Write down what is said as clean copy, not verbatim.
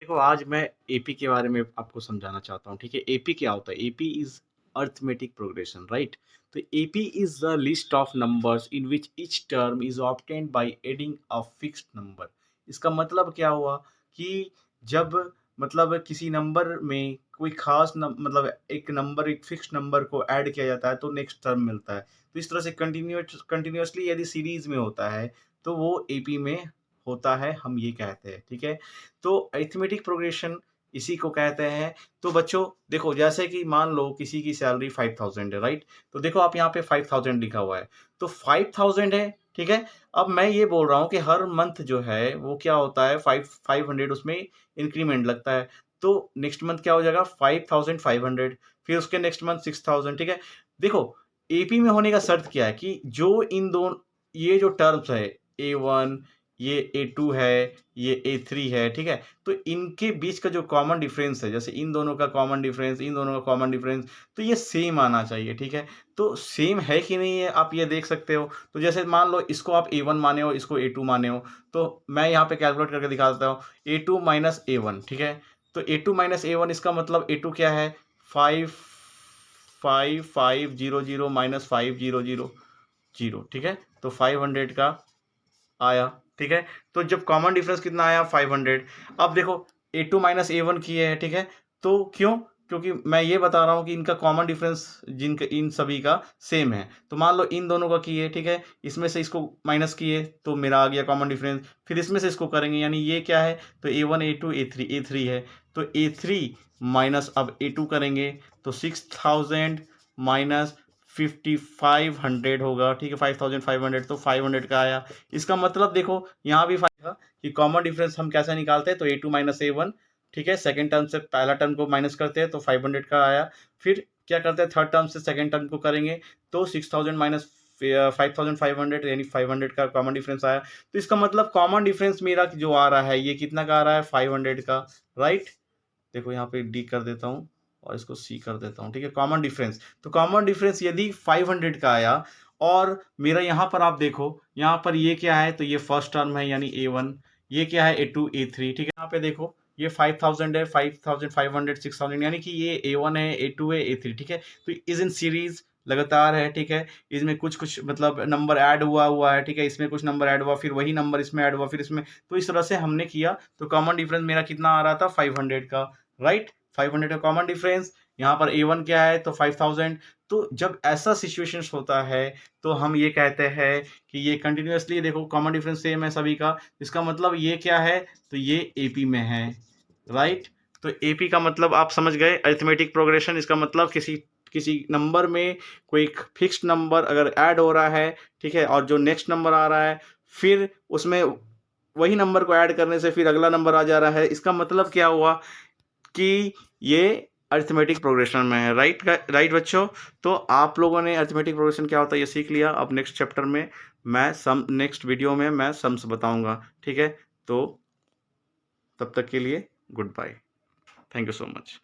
देखो आज मैं एपी के बारे में आपको समझाना चाहता हूँ, ठीक है? एपी क्या होता है? AP is arithmetic progression, right? तो AP is the list of numbers in which each term is obtained by adding a fixed number. इसका मतलब क्या हुआ कि जब मतलब किसी नंबर में कोई ख़ास मतलब एक नंबर, एक फिक्स्ड नंबर को ऐड किया जाता है तो नेक्स्ट टर्म मिलता है। तो इस तरह से कंटीन्यूअसली यदि सीरीज़ में होता है, तो वो एपी में होता है, हम ये कहते हैं, ठीक है? तो अरिथमेटिक प्रोग्रेशन इसी को कहते हैं। तो बच्चों देखो, जैसे कि मान लो किसी की सैलरी 5000 है, राइट? तो देखो आप यहाँ पे 5000 लिखा हुआ है, तो 5000 है, ठीक है? अब मैं ये बोल रहा हूँ कि हर मंथ जो है वो क्या होता है, 500 उसमें इंक्रीमेंट लगता है। तो नेक्स्ट मंथ क्या हो जाएगा, 5500, फिर उसके नेक्स्ट मंथ 6000, ठीक है? देखो, एपी में होने का शर्त क्या है कि जो इन दोनों, ये जो टर्म्स है, A1, ये A2 है, ये A3 है, ठीक है? तो इनके बीच का जो कॉमन डिफरेंस है, जैसे इन दोनों का कॉमन डिफरेंस, इन दोनों का कॉमन डिफरेंस, तो ये सेम आना चाहिए, ठीक है? तो सेम है कि नहीं है, आप ये देख सकते हो। तो जैसे मान लो इसको आप A1 माने हो, इसको A2 माने हो, तो मैं यहाँ पे कैलकुलेट करके दिखा देता हूँ। A2 माइनस A1, ठीक है? तो A2 माइनस A1 इसका मतलब A2 क्या है? 55500 माइनस 5000, ठीक है? तो 500 का आया, ठीक है? तो जब कॉमन डिफरेंस कितना आया, 500। अब देखो A2 माइनस A1 किए हैं, ठीक है? तो क्यों? क्योंकि मैं ये बता रहा हूँ कि इनका कॉमन डिफरेंस, जिनका इन सभी का सेम है। तो मान लो इन दोनों का किए, ठीक है? इसमें से इसको माइनस किए तो मेरा आ गया कॉमन डिफरेंस। फिर इसमें से इसको करेंगे, यानी ये क्या है? तो A1, A2, A3 है। तो A3 माइनस अब A2 करेंगे तो 6000 माइनस 5500 होगा, ठीक है? 5500, तो 500 का आया। इसका मतलब देखो यहाँ भी फायदा कि कॉमन डिफरेंस हम कैसे निकालते हैं, तो A2 माइनस A1, ठीक है? सेकंड टर्म से पहला टर्म को माइनस करते हैं तो 500 का आया। फिर क्या करते हैं, थर्ड टर्म से सेकंड टर्म को करेंगे तो 6000 माइनस 5500, यानी 500 का कॉमन डिफरेंस आया। तो इसका मतलब कॉमन डिफरेंस मेरा जो आ रहा है, ये कितना का आ रहा है, 500 का, राइट? देखो यहाँ पे डी कर देता हूँ और इसको सी कर देता हूँ, ठीक है? कॉमन डिफरेंस, तो कॉमन डिफरेंस यदि 500 का आया और मेरा यहाँ पर आप देखो, यहाँ पर ये क्या है, तो ये फर्स्ट टर्म है यानी A1, ये क्या है, A2, A3, ठीक है? यहाँ पे देखो ये 5000 है, 5500, 6000, यानी कि ये A1 है, A2 है, A3, ठीक है? तो इज इन सीरीज, लगातार है, ठीक है? इसमें कुछ कुछ मतलब नंबर ऐड हुआ है, ठीक है? इसमें कुछ नंबर ऐड हुआ, फिर वही नंबर इसमें ऐड हुआ, फिर इसमें, तो इस तरह से हमने किया। तो कॉमन डिफरेंस मेरा कितना आ रहा था, 500 का, राइट? 500 का कॉमन डिफरेंस। यहाँ पर A1 क्या है, तो 5000। तो जब ऐसा सिचुएशंस होता है तो हम ये कहते हैं कि ये कंटिन्यूअसली, देखो कॉमन डिफरेंस सेम है सभी का, इसका मतलब ये क्या है, तो ये एपी में है, राइट? तो एपी का मतलब आप समझ गए, अरिथमेटिक प्रोग्रेशन। इसका मतलब किसी किसी नंबर में कोई फिक्स्ड नंबर अगर ऐड हो रहा है, ठीक है, और जो नेक्स्ट नंबर आ रहा है, फिर उसमें वही नंबर को ऐड करने से फिर अगला नंबर आ जा रहा है, इसका मतलब क्या हुआ कि ये अरिथमेटिक प्रोग्रेशन में है, राइट? राइट बच्चों, तो आप लोगों ने अरिथमेटिक प्रोग्रेशन क्या होता है ये सीख लिया। अब नेक्स्ट चैप्टर में मैं नेक्स्ट वीडियो में मैं सम्स बताऊंगा, ठीक है? तो तब तक के लिए good bye, thank you so much.